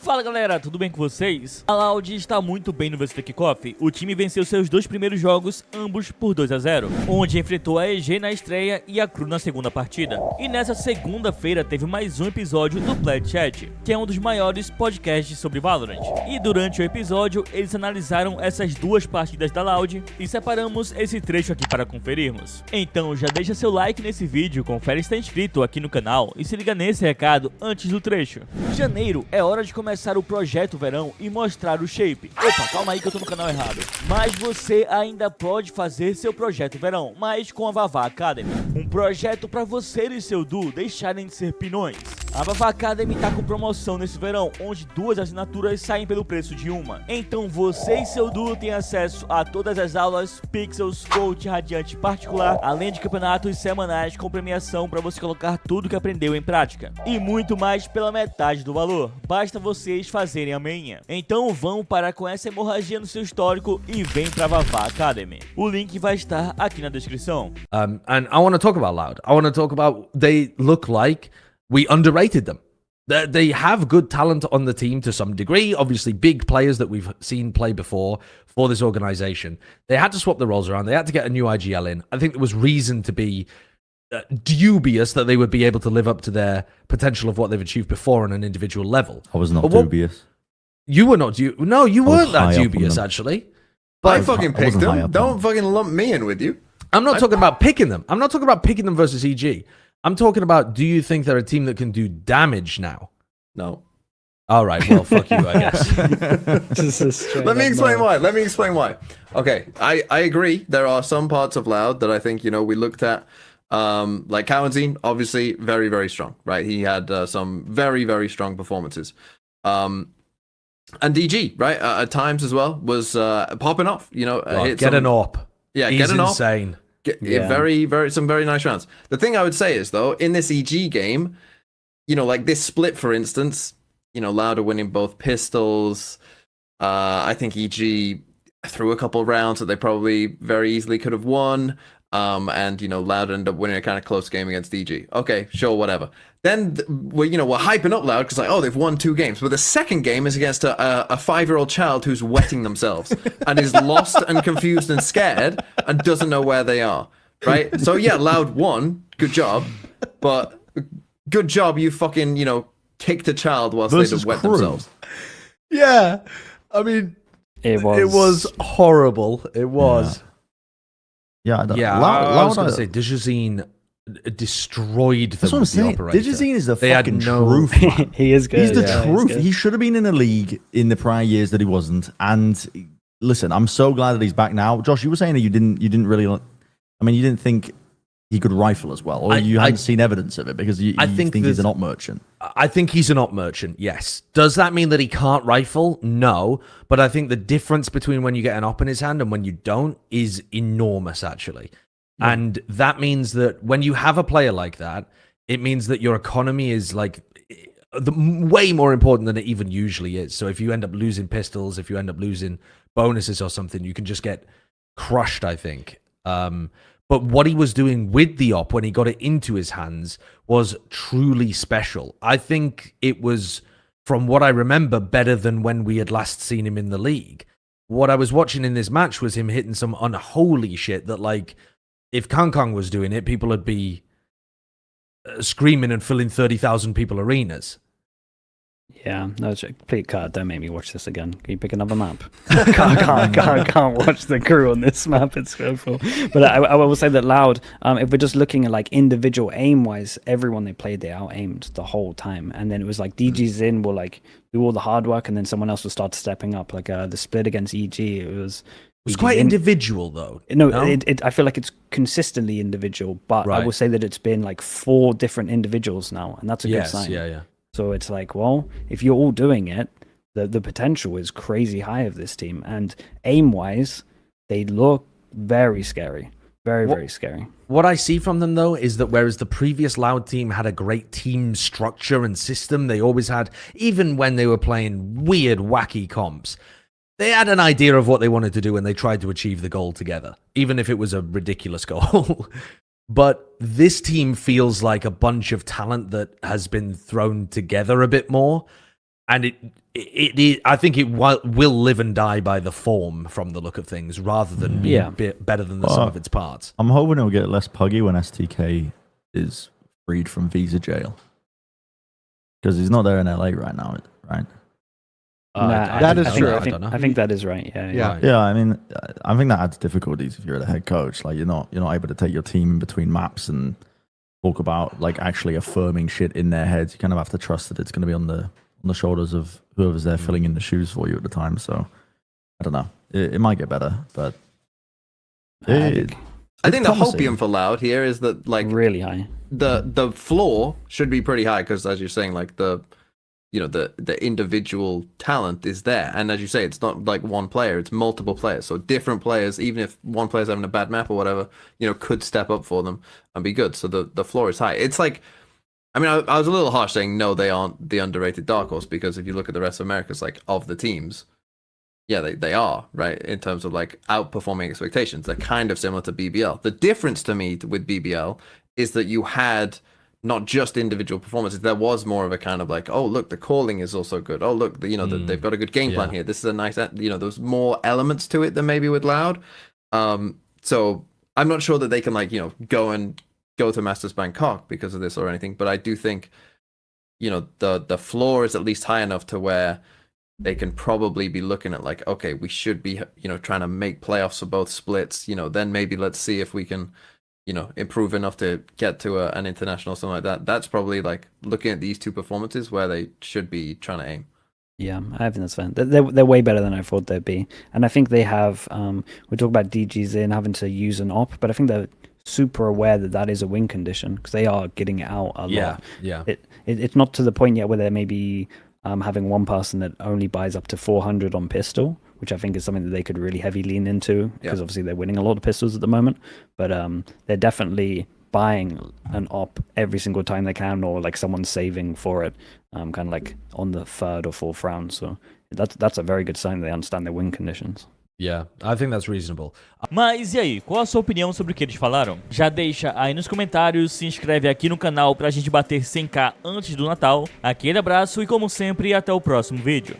Fala galera, tudo bem com vocês? A Loud está muito bem no VOCê Kickoff. O time venceu seus dois primeiros jogos, ambos por 2-0, onde enfrentou a EG na estreia e a Cru na segunda partida. E nessa segunda-feira teve mais um episódio do Play Chat, que é um dos maiores podcasts sobre Valorant. E durante o episódio, eles analisaram essas duas partidas da Loud e separamos esse trecho aqui para conferirmos. Então já deixa seu like nesse vídeo, confere se está inscrito aqui no canal e se liga nesse recado antes do trecho. Janeiro é hora de começar o projeto verão e mostrar o shape. Opa, calma aí que eu tô no canal errado. Mas você ainda pode fazer seu projeto verão, mas com a Vavá Academy. Um projeto para você e seu duo deixarem de ser pinões. A Vavá Academy tá com promoção nesse verão, onde duas assinaturas saem pelo preço de uma. Então você e seu duo têm acesso a todas as aulas, pixels, coach radiante particular, além de campeonatos semanais com premiação para você colocar tudo que aprendeu em prática. E muito mais pela metade do valor. Basta vocês fazerem a manhã. Então vão parar com essa hemorragia no seu histórico e vem pra Vavá Academy. O link vai estar aqui na descrição. And I want to talk about Loud. I want to talk about they look like we underrated them. They have good talent on the team to some degree. Obviously, big players that we've seen play before for this organization. They had to swap the roles around. They had to get a new IGL in. I think there was reason to be dubious that they would be able to live up to their potential of what they've achieved before on an individual level. I was not dubious. You were not dubious. No, you weren't that dubious, actually. But I fucking picked them. Don't fucking lump me in with you. I'm not talking about picking them. I'm not talking about picking them versus EG. I'm talking about, do you think they're a team that can do damage now? No. All right, well, fuck you, I guess. Let me explain why. Let me explain why. Okay, I agree. There are some parts of Loud that I think, we looked at. Like Cowanzine, obviously very, very strong, right? He had some very, very strong performances. And DG, right, at times as well, was popping off, Well, get an AWP. Yeah, He's get an AWP. insane. Some very nice rounds. The thing I would say is, though, in this EG game, like this split, for instance, Loud are winning both pistols. I think EG threw a couple rounds that they probably very easily could have won. And Loud ended up winning a kind of close game against DG. Okay, sure, whatever. Then we're hyping up Loud because they've won 2 games, but the second game is against a 5-year-old child who's wetting themselves and is lost and confused and scared and doesn't know where they are. Right? So yeah, Loud won. Good job, but good job you fucking kicked a child whilst they wet themselves. Yeah, I mean, it was horrible. It was. Yeah, I was going to say, Dijazine destroyed them. That's what I'm saying. Dijazine is the fucking truth. He is good. He's the truth. He should have been in a league in the prior years that he wasn't. And listen, I'm so glad that he's back now. Josh, you were saying that you didn't really. I mean, you didn't think he could rifle as well, or you hadn't seen evidence of it because you think he's an op merchant. I think he's an op merchant, yes. Does that mean that he can't rifle? No. But I think the difference between when you get an op in his hand and when you don't is enormous, actually. Yeah. And that means that when you have a player like that, it means that your economy is way more important than it even usually is. So if you end up losing pistols, if you end up losing bonuses or something, you can just get crushed, I think. But what he was doing with the op when he got it into his hands was truly special. I think it was, from what I remember, better than when we had last seen him in the league. What I was watching in this match was him hitting some unholy shit that, if Kong was doing it, people would be screaming and filling 30,000 people arenas. Yeah, no, please, God, don't make me watch this again. Can you pick another map? can't watch the crew on this map. It's awful. But I will say that Loud, if we're just looking at individual aim-wise, everyone they played, they out-aimed the whole time. And then it was DG's in will do all the hard work, and then someone else will start stepping up. The split against EG, it was quite individual, though. No? I feel like it's consistently individual, but I will say that it's been 4 different individuals now, and that's a good sign. Yeah. So it's well, if you're all doing it, the potential is crazy high of this team. And aim-wise, they look very scary. Very scary. What I see from them, though, is that whereas the previous Loud team had a great team structure and system, they always had, even when they were playing weird, wacky comps, they had an idea of what they wanted to do and they tried to achieve the goal together, even if it was a ridiculous goal. But this team feels like a bunch of talent that has been thrown together a bit more. And I think it will live and die by the form from the look of things, rather than being better than the sum of its parts. I'm hoping it'll get less puggy when STK is freed from visa jail, because he's not there in LA right now, right? That is true. I think that is right. Yeah. Yeah, I mean, I think that adds difficulties if you're the head coach. Like, you're not able to take your team in between maps and talk about like actually affirming shit in their heads. You kind of have to trust that it's going to be on the shoulders of whoever's there filling in the shoes for you at the time. So I don't know. It might get better, but I think the hopium for Loud here is that like really high. The floor should be pretty high, because as you're saying, like the individual talent is there, and as you say, it's not like one player, it's multiple players. So different players, even if one player's having a bad map or whatever, could step up for them and be good. So the floor is high. It's like, I mean, I was a little harsh saying no, they aren't the underrated dark horse, because if you look at the rest of America's like of the teams, yeah, they are, right, in terms of like outperforming expectations. They're kind of similar to BBL. The difference to me with BBL is that you had not just individual performances. There was more of a kind of like, oh look, the calling is also good. Oh look, they've got a good game plan here. This is a nice, there's more elements to it than maybe with Loud. So I'm not sure that they can like go to Masters Bangkok because of this or anything, but I do think the floor is at least high enough to where they can probably be looking at like, okay, we should be trying to make playoffs for both splits. Then maybe let's see if we can improve enough to get to an international or something like that. That's probably like looking at these two performances where they should be trying to aim. Yeah, I think that's fine. They're way better than I thought they'd be. And I think they have, we talk about DGs in having to use an op, but I think they're super aware that is a win condition, because they are getting it out a lot. Yeah. It's not to the point yet where they're maybe having one person that only buys up to 400 on pistol, which I think is something that they could really heavy lean into, because obviously they're winning a lot of pistols at the moment. But they're definitely buying an op every single time they can, or like someone's saving for it, kind of like on the third or fourth round. So that's a very good sign they understand their win conditions. Yeah, I think that's reasonable. Mas e aí, qual a sua opinião sobre o que eles falaram? Já deixa aí nos comentários, se inscreve aqui no canal pra gente bater 100k antes do Natal. Aquele abraço e como sempre, até o próximo vídeo.